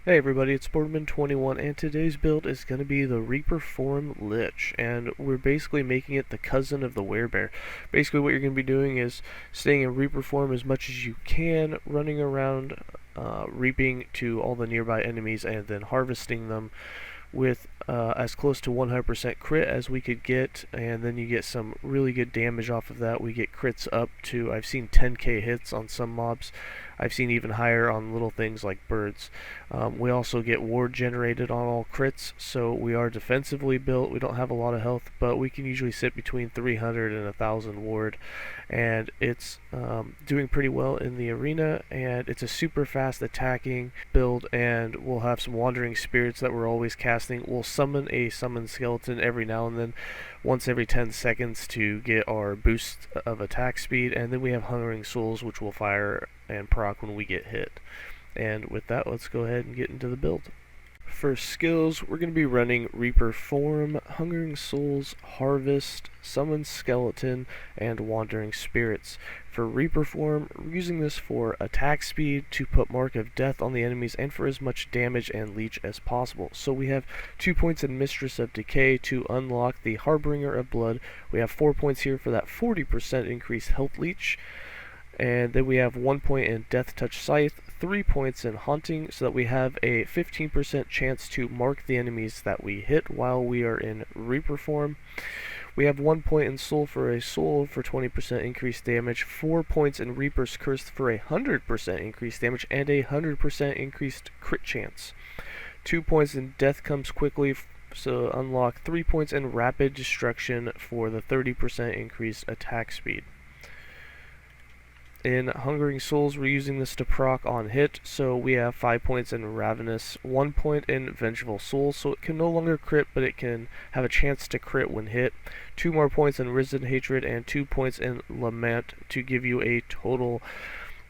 Hey everybody, it's Boardman21, and today's build is going to be the Reaper Form Lich, and we're basically making it the cousin of the Werebear. Basically what you're going to be doing is staying in Reaper form as much as you can, running around, reaping to all the nearby enemies, and then harvesting them with as close to 100% crit as we could get, and then you get some really good damage off of that. We get crits up to, I've seen 10k hits on some mobs. I've seen even higher on little things like birds. We also get ward generated on all crits, so we are defensively built. We don't have a lot of health, but we can usually sit between 300 and 1000 ward, and it's doing pretty well in the arena, and it's a super fast attacking build, and we'll have some wandering spirits that we're always casting. We'll summon a summon skeleton every now and then, once every 10 seconds to get our boost of attack speed, and then we have hungering souls which will fire and proc when we get hit. And with that, let's go ahead and get into the build. For skills, we're going to be running Reaper Form, Hungering Souls, Harvest, Summon Skeleton, and Wandering Spirits. For Reaper Form, we're using this for attack speed, to put Mark of Death on the enemies, and for as much damage and leech as possible. So we have 2 points in Mistress of Decay to unlock the Harbinger of Blood. We have 4 points here for that 40% increased health leech. And then we have 1 point in Death Touch Scythe, 3 points in Haunting, so that we have a 15% chance to mark the enemies that we hit while we are in Reaper form. We have 1 point in Soul for a Soul for 20% increased damage, 4 points in Reaper's Curse for a 100% increased damage, and a 100% increased crit chance. 2 points in Death Comes Quickly, so unlock 3 points in Rapid Destruction for the 30% increased attack speed. In Hungering Souls, we're using this to proc on hit, so we have 5 points in Ravenous, 1 point in Vengeful Soul, so it can no longer crit, but it can have a chance to crit when hit, 2 more points in Risen Hatred, and 2 points in Lament to give you a total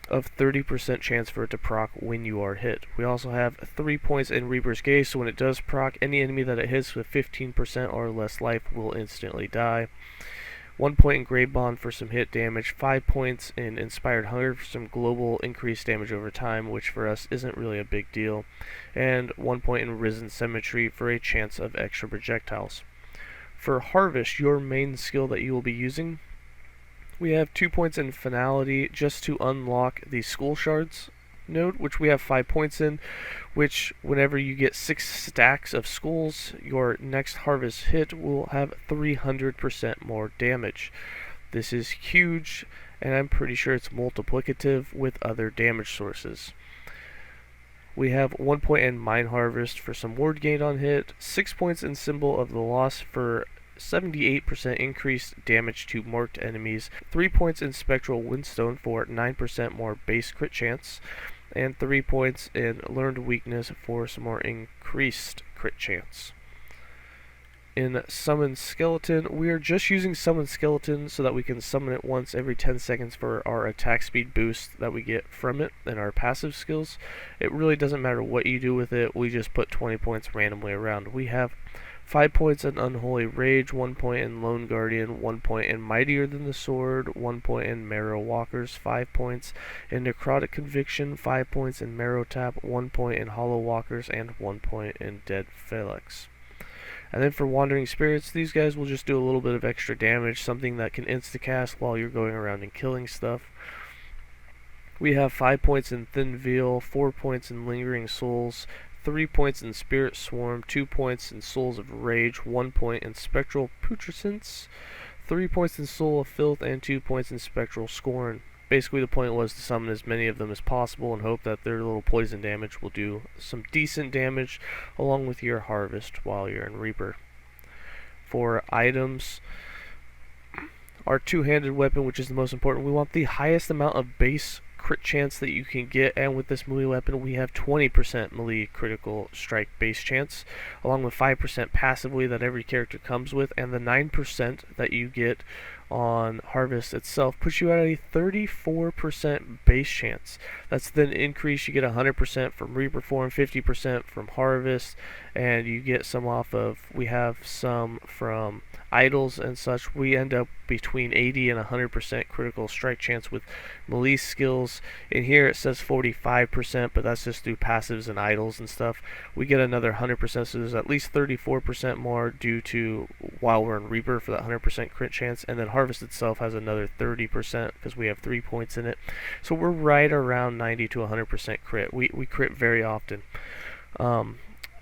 of 30% chance for it to proc when you are hit. We also have 3 points in Reaper's Gaze, so when it does proc, any enemy that it hits with 15% or less life will instantly die. 1 point in Grave Bond for some hit damage, 5 points in Inspired Hunger for some global increased damage over time, which for us isn't really a big deal, and 1 point in Risen Symmetry for a chance of extra projectiles. For Harvest, your main skill that you will be using, we have 2 points in Finality just to unlock the Skull Shards node, which we have 5 points in, which whenever you get 6 stacks of skulls, your next harvest hit will have 300% more damage. This is huge, and I'm pretty sure it's multiplicative with other damage sources. We have 1 point in Mine Harvest for some ward gain on hit, 6 points in Symbol of the Lost for 78% increased damage to marked enemies, 3 points in Spectral Windstone for 9% more base crit chance, and 3 points in Learned Weakness for some more increased crit chance. In Summon Skeleton, we are just using Summon Skeleton so that we can summon it once every 10 seconds for our attack speed boost that we get from it and our passive skills. It really doesn't matter what you do with it, we just put 20 points randomly around. We have 5 points in Unholy Rage, 1 point in Lone Guardian, 1 point in Mightier Than the Sword, 1 point in Marrow Walkers, 5 points in Necrotic Conviction, 5 points in Marrow Tap, 1 point in Hollow Walkers, and 1 point in Dead Felix. And then for Wandering Spirits, these guys will just do a little bit of extra damage, something that can insta-cast while you're going around and killing stuff. We have 5 points in Thin Veil, 4 points in Lingering Souls, 3 points in Spirit Swarm, 2 points in Souls of Rage, 1 point in Spectral Putrescence, 3 points in Soul of Filth, and 2 points in Spectral Scorn. Basically the point was to summon as many of them as possible and hope that their little poison damage will do some decent damage along with your harvest while you're in Reaper. For items, our two-handed weapon, which is the most important, we want the highest amount of base crit chance that you can get, and with this melee weapon we have 20% melee critical strike base chance, along with 5% passively that every character comes with, and the 9% that you get on Harvest itself puts you at a 34% base chance. That's then increased. You get 100% from Reaper Form, 50% from Harvest, and you get some off of, we have some from idols and such. We end up between 80 and 100% critical strike chance with melee skills. In here it says 45%, but that's just through passives and idols and stuff. We get another 100%, so there's at least 34% more due to while we're in Reaper for that 100% crit chance, and then Harvest itself has another 30% because we have 3 points in it. So we're right around 90 to 100% crit. We crit very often.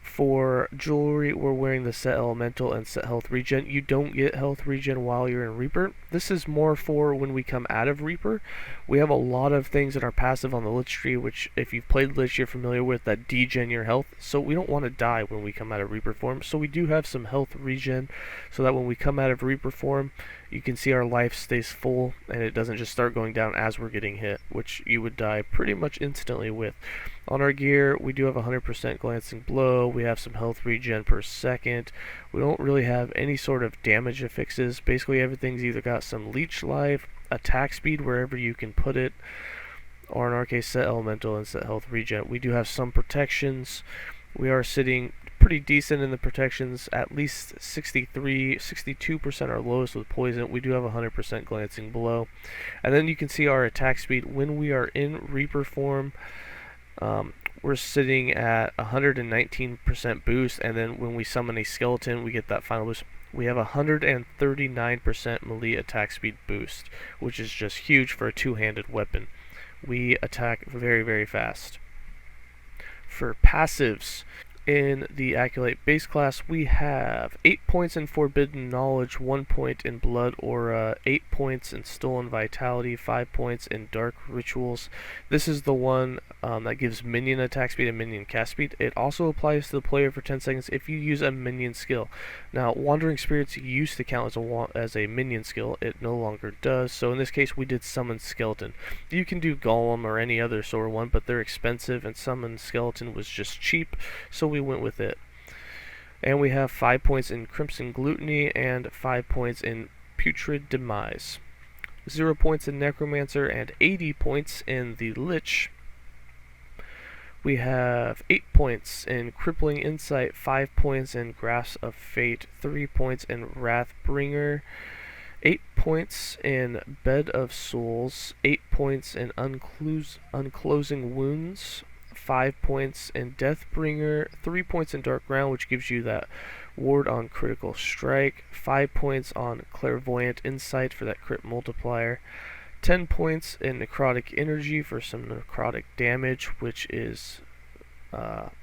For jewelry, we're wearing the set elemental and set health regen. You don't get health regen while you're in Reaper. This is more for when we come out of Reaper. We have a lot of things in our passive on the Lich tree, which if you've played Lich, you're familiar with, that degen your health. So we don't want to die when we come out of Reaper form. So we do have some health regen, so that when we come out of Reaper form, you can see our life stays full and it doesn't just start going down as we're getting hit, which you would die pretty much instantly with. On our gear, we do have 100% glancing blow. We have some health regen per second. We don't really have any sort of damage affixes. Basically everything's either got some leech life, attack speed wherever you can put it, or in our case set elemental and set health regen. We do have some protections. We are sitting pretty decent in the protections, at least 62% are lowest with poison. We do have 100% glancing blow. And then you can see our attack speed when we are in Reaper form. We're sitting at 119% boost, and then when we summon a skeleton, we get that final boost. We have 139% melee attack speed boost, which is just huge for a two-handed weapon. We attack very, very fast. For passives, in the Acolyte base class, we have 8 points in Forbidden Knowledge, 1 point in Blood Aura, 8 points in Stolen Vitality, 5 points in Dark Rituals. This is the one that gives minion attack speed and minion cast speed. It also applies to the player for 10 seconds if you use a minion skill. Now, Wandering Spirits used to count as a minion skill. It no longer does, so in this case we did Summon Skeleton. You can do Golem or any other sort of one, but they're expensive, and Summon Skeleton was just cheap, so we went with it. And we have 5 points in Crimson Gluttony and 5 points in Putrid Demise. 0 points in Necromancer and 80 points in the Lich. We have 8 points in Crippling Insight, 5 points in Grasp of Fate, 3 points in Wrathbringer, 8 points in Bed of Souls, 8 points in Unclosing Wounds, 5 points in Deathbringer, 3 points in Dark Ground, which gives you that ward on critical strike, 5 points on Clairvoyant Insight for that crit multiplier, 10 points in Necrotic Energy for some necrotic damage, which is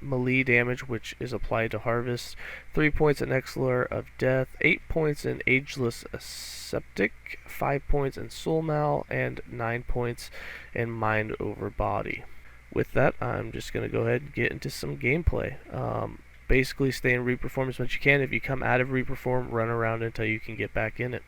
melee damage, which is applied to Harvest, 3 points in Exilor of Death, 8 points in Ageless Aseptic, 5 points in Soul Mal, and 9 points in Mind over Body. With that, I'm just going to go ahead and get into some gameplay. Basically, stay in Reaper form as much as you can. If you come out of Reaper form, run around until you can get back in it.